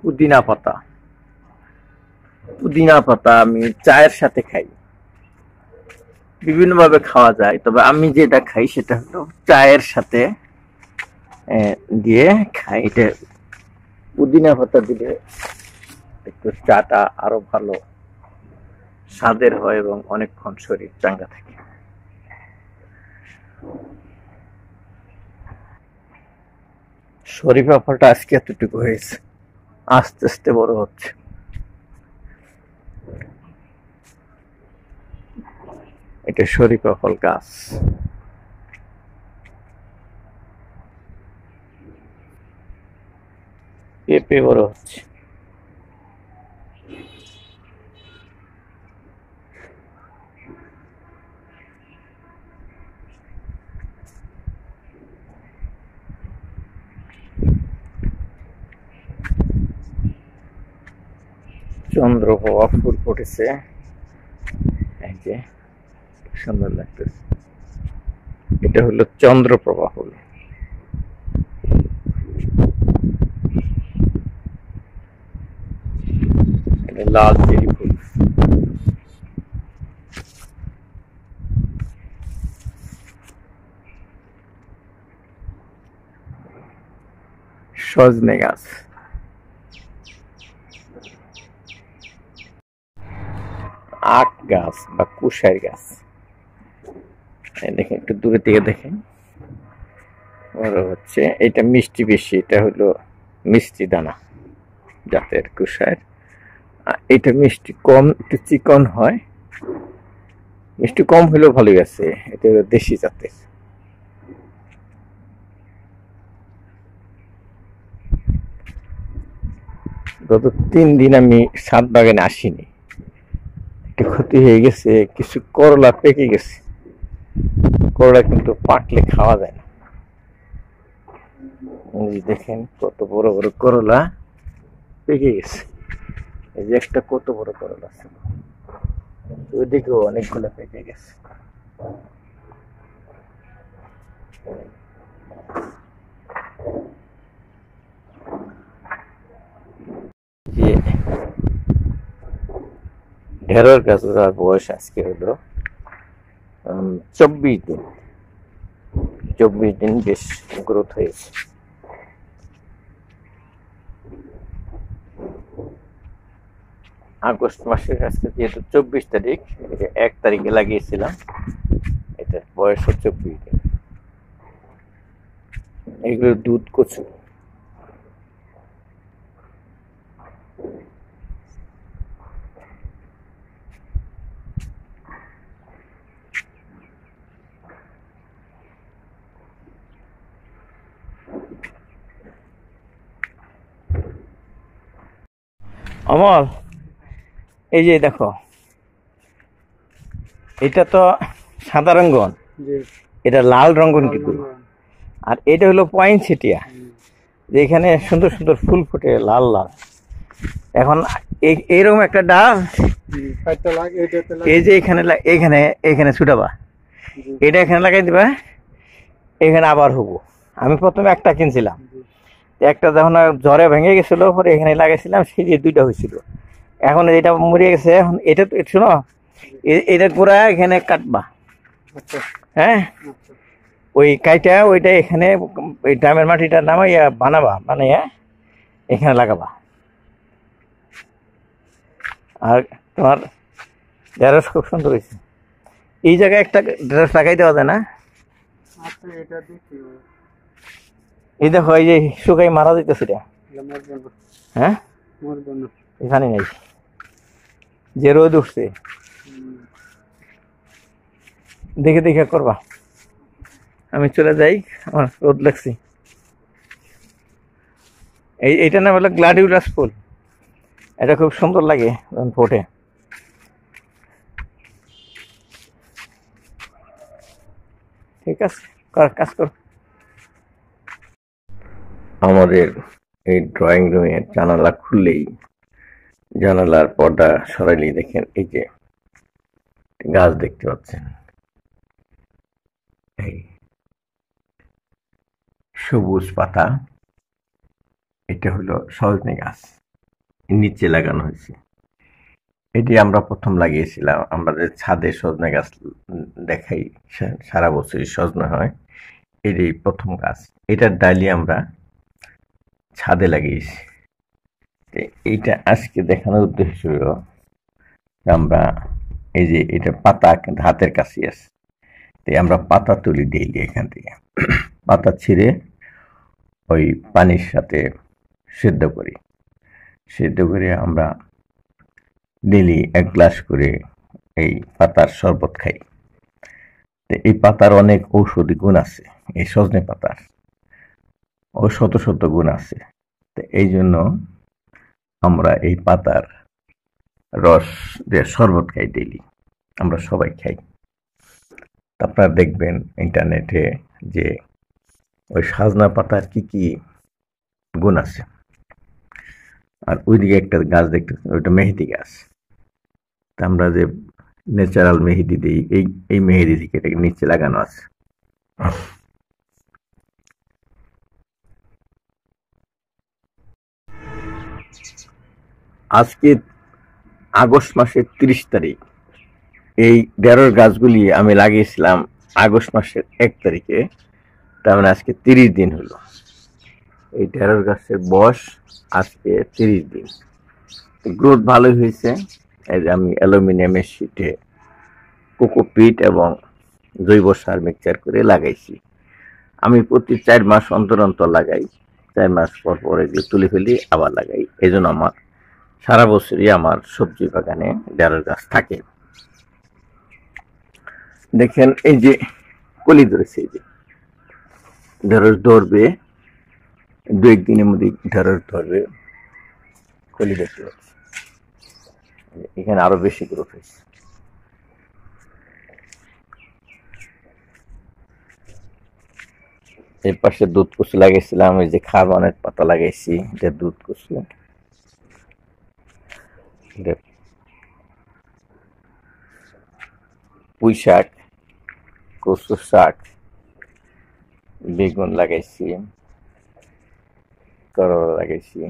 পুদিনা পাতা। পুদিনা পাতা আমি চায়ের সাথে খাই, বিভিন্ন ভাবে খাওয়া যায়, তবে আমি যেটা খাই সেটা হলো চায়ের সাথে দিয়ে খাই। এটা পুদিনা পাতা দিলে একটু চাটা আরো ভালো স্বাদের হয় এবং অনেকক্ষণ শরীর চাঙ্গা থাকে। শরীফা ফলটা আজকে এতটুকু হয়েছে, আস্তে আস্তে বড় হচ্ছে। এটা শরীফা ফল গাছ। পেঁপে বড় হচ্ছে। চন্দ্রপ্রভা ফুল ফুটেছে, এই যে সুন্দর লাগতেছে। এটা হলো চন্দ্রপ্রভা ফুল। এটা লাল চেরি ফুল। সজনে গাছ। আখ গাছ বা কুশার গাছ। দেখেন, একটু দূরে থেকে দেখেন, বড় হচ্ছে। এটা মিষ্টি বেশি, এটা হলো মিষ্টি দানা জাতের কুশার। এটা মিষ্টি কম, একটু চিকন হয়। মিষ্টি কম হলেও ভালোই আছে। এটা হলো দেশি জাতের। গত 3 দিন আমি ছাদ বাগানে আসিনি, একটু ক্ষতি হয়ে গেছে, কিছু করলা পেকে গেছে। করলা কিন্তু পাকলে খাওয়া যায় না। দেখেন কত বড় বড় করলা পেকে গেছে। এই যে একটা কত বড় করলা আছে, ওইদিকেও অনেকগুলো পেকে গেছে। যে ঢেঁড়স গাছের বয়স আজকে হলো 24 দিন। 24 দিন বেশ গ্রোথ হয়েছে। আগস্ট মাসের আজকে যেহেতু 24 তারিখ, 1 তারিখে লাগিয়েছিলাম, এটা বয়স 24 দিন। এগুলো দুধ কচু। অমল, এই যে দেখো, এটা তো সাদা রঙ্গন, এটা লাল রঙ্গন কিন্তু, আর এটা হলো পয়েন্টসেটিয়া, যেখানে সুন্দর সুন্দর ফুল ফুটে লাল লাল। এখন এইরকম একটা ডাল, এই যে এখানে এখানে এখানে ছুটাবা, এটা এখানে লাগাই দিবা, এখানে আবার হবো। আমি প্রথমে একটা কিনছিলাম, একটা যখন জ্বরে ভেঙে গেছিল, পরে এখানে লাগাইছিলাম, সেই যে 2টা হয়েছিল। এখন এটা মরে গেছে। এখন এটা তো শোনো, এটা গোড়া এখানে কাটবা, হ্যাঁ, ওই কাইটা ওইটা এখানে ওই ড্রামের মাটিটা নামাইয়া বানাবা, বানাইয়া এখানে লাগাবা। আর তোমার ঢেঁড়স খুব সুন্দর হয়েছে। এই জায়গায় একটা ঢেঁড়স লাগাই দেওয়া যায় না? এই দেখো, এই যে শুকাই মারা যেতেছে, হ্যাঁ, এখানে নেই, যে রোদ উঠছে, দেখে দেখে করবা। আমি চলে যাই, আমার রোদ লাগছে। এইটা নাম হলো গ্লাডিউলাস ফুল। এটা খুব সুন্দর লাগে যখন ফোটে। ঠিক আছে, কাজ কর। আমাদের এই ড্রয়িং রুমের জানালা খুললেই, জানালার পর্দা সরাইলেই দেখেন এই যে গাছ দেখতে পাচ্ছেন, এই সবুজ পাতা। এটা হলো সজনে গাছ। নিচে লাগানো হয়েছে। এটি আমরা প্রথম লাগিয়েছিলাম আমাদের ছাদে সজনে গাছ দেখাই, সারা বছরই সজনে হয়। এটি প্রথম গাছ, এটার ডালি আমরা ছাদে লাগিয়েছি। এইটা আজকে দেখানোর উদ্দেশ্য হলো আমরা এই যে এটা পাতা কিন্তু হাতের কাছে আছে, তাই আমরা পাতা তুলি ডেইলি এখান থেকে, পাতা ছিঁড়ে ওই পানির সাথে সেদ্ধ করি, সেদ্ধ করে আমরা ডেইলি 1 গ্লাস করে এই পাতার শরবত খাই। এই পাতার অনেক ঔষধি গুণ আছে, এই সজনে পাতার ও শত শত গুণ আছে। তো এই জন্য আমরা এই পাতার রস দিয়ে শরবত খাই ডেইলি, আমরা সবাই খাই। আপনারা দেখবেন ইন্টারনেটে যে ওই সজনা পাতার কি কি গুণ আছে। আর ওইদিকে একটা গাছ দেখতে, ওইটা মেহেদি গাছ। তা আমরা যে ন্যাচারাল মেহেদি দিই, এই মেহেদি থেকে এটাকে নিচে লাগানো আছে। আজকে আগস্ট মাসের 30 তারিখ। এই ঢেঁড়স গাছগুলি আমি লাগিয়েছিলাম আগস্ট মাসের 1 তারিখে, তার মানে আজকে 30 দিন হলো। এই ঢেঁড়স গাছের বয়স আজকে 30 দিন। গ্রোথ ভালোই হয়েছে। এই যে আমি অ্যালুমিনিয়ামের শিটে কোকোপিট এবং জৈব সার মিক্সচার করে লাগাইছি। আমি প্রতি 4 মাস অন্তর অন্তর লাগাই, 4 মাস পর পর এগুলো তুলে ফেলি, আবার লাগাই। এই জন্য আমার সারা বছরই আমার সবজি বাগানে ঢেঁড়স গাছ থাকে। দেখেন এই যে কলি ধরেছে, এই যে ঢেঁড়স ধরবে, 2-1 দিনের মধ্যে ঢেঁড়স ধরবে, কলি দেখতে পাচ্ছি। এখানে আরো বেশি গ্রোথ হয়েছে। এর পাশে দুধ কচু লাগাইছিলাম, এই যে খারবানের পাতা লাগাইছি, এটা দুধ কচু। পুঁই শাক, কচু শাক, বেগুন লাগাইছি, করলা লাগাইছি,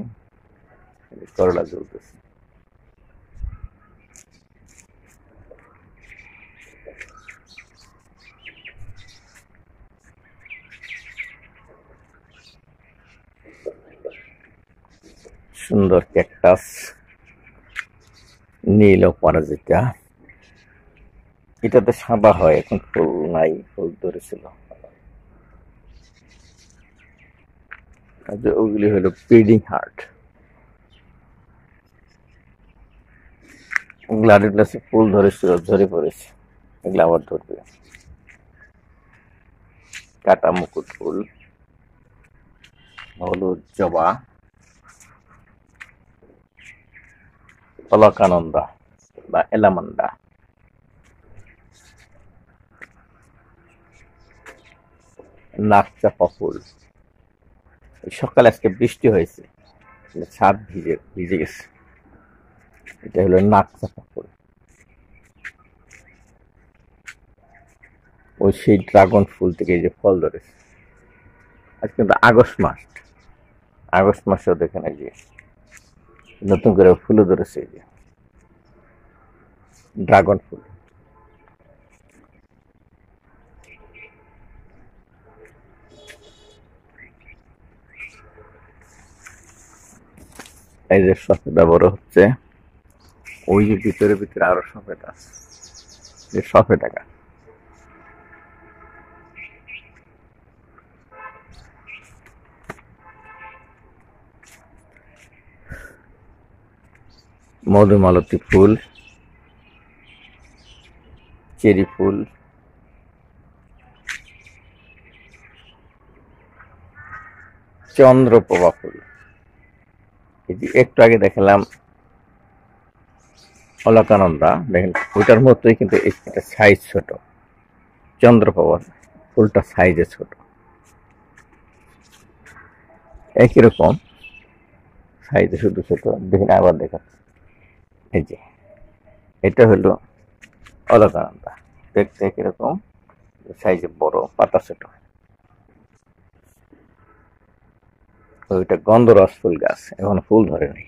করলা জ্বলতেছে। সুন্দর ক্যাকটাস, নীল অপরাজিতা, এটাতে সাদা হয়, এখন ফুল নাই, ফুল ধরেছিল। ওগুলি হলো ব্রিডিং হার্ট। গ্লাডি প্লাসে ফুল ধরেছিল, ঝরে পড়েছে, এগুলো আবার ধরবে। কাটা মুকুট ফুল, হলুদ জবা, অলকানন্দা বা এলামান্ডা, নাকচাপা ফুল। সকালে আজকে বৃষ্টি হয়েছে, ছাদ ভিজে গেছে। এটা হলো নাকচাপা ফুল। ওই সেই ড্রাগন ফুল থেকে এই যে ফল ধরেছে। আজ কিন্তু আগস্ট মাস, আগস্ট মাসেও দেখেন এই যে নতুন করে ফুলও ধরেছে, এই যে ড্রাগন ফুল। এই যে সফেদা বড় হচ্ছে, ওই যে ভিতরে ভিতরে আরো সফেদা আছে, যে সফেদা গাছ। মধুমালতী ফুল, চেরি ফুল, চন্দ্রপ্রভা ফুল। এই যে একটু আগে দেখালাম অলকানন্দা, দেখেন ওইটার মতোই কিন্তু এটা সাইজ ছোট। চন্দ্রপ্রভা ফুলটা সাইজে ছোট, একই রকম সাইজে শুধু ছোট। দেখেন আবার দেখাচ্ছি, এই যে এটা হলো অলকানন্দা, দেখতে একই রকম, সাইজে বড়, পাতা ছোট। ওইটা গন্ধরস ফুল গাছ, এখন ফুল ধরেনি।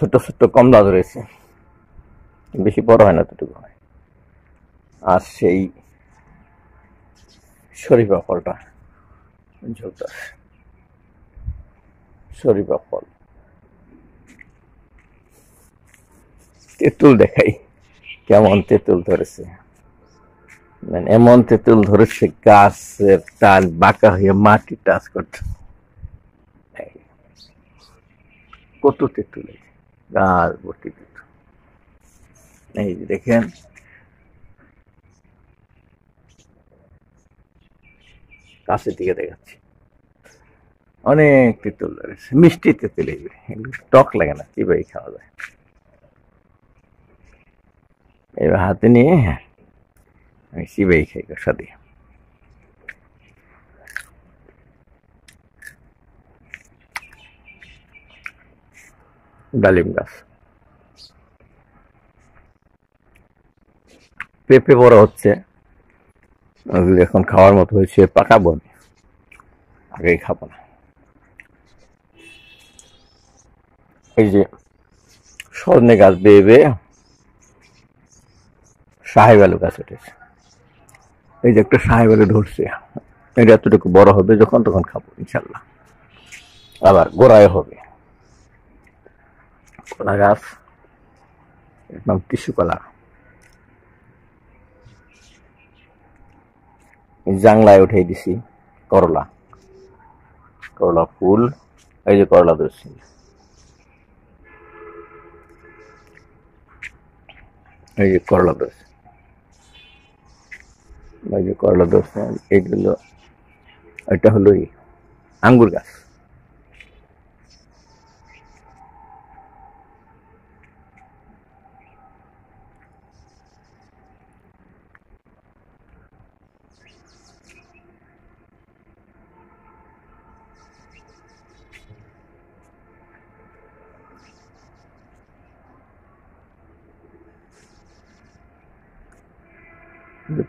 ছোট ছোট কমলা ধরেছে, বেশি বড় হয় না, এতটুকু হয়। আর সেই শরীফা ফলটা ঝুলতেছে, শরীফা ফল। তেঁতুল দেখাই, কেমন তেঁতুল ধরেছে, মানে এমন তেঁতুল ধরেছে গাছের ডাল বাঁকা হয়ে মাটি টাচ করছে। কত তেঁতুল, গাছ ভর্তি তেঁতুল। এই যে দেখেন, কাছের দিকে দেখাচ্ছি, অনেক তেঁতুল ধরেছে, মিষ্টি তেঁতুল। এগুলো টক লাগে না, কিভাবে খাওয়া যায়। এবার হাতে নিয়ে আমি চিবাই খাই কষা দিয়ে। ডালিম গাছ, পেঁপে বড় হচ্ছে, ওগুলো এখন খাওয়ার মতো হয়েছে, পাকাবো না, আগেই খাবো না। এই যে সজনে গাছ বেয়ে বেয়ে সাহেব আলু গাছ উঠেছে, এই যে একটা সাহেব আলু ধরছে, এটা এতটুকু বড় হবে, যখন তখন খাবো ইনশাল্লাহ। আবার গোড়ায় হবে কলা গাছ, একদম টিস্যু কলা। জাংলায় উঠাই দিছি করলা, করলা ফুল, এই যে করলা ধরছি, এই যে করলা ধরছে, এই যে করলা ধরছে। এইগুলো, এটা হলো আঙ্গুর গাছ।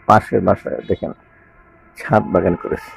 পাশের বাসায় দেখেন ছাদ বাগান করেছে।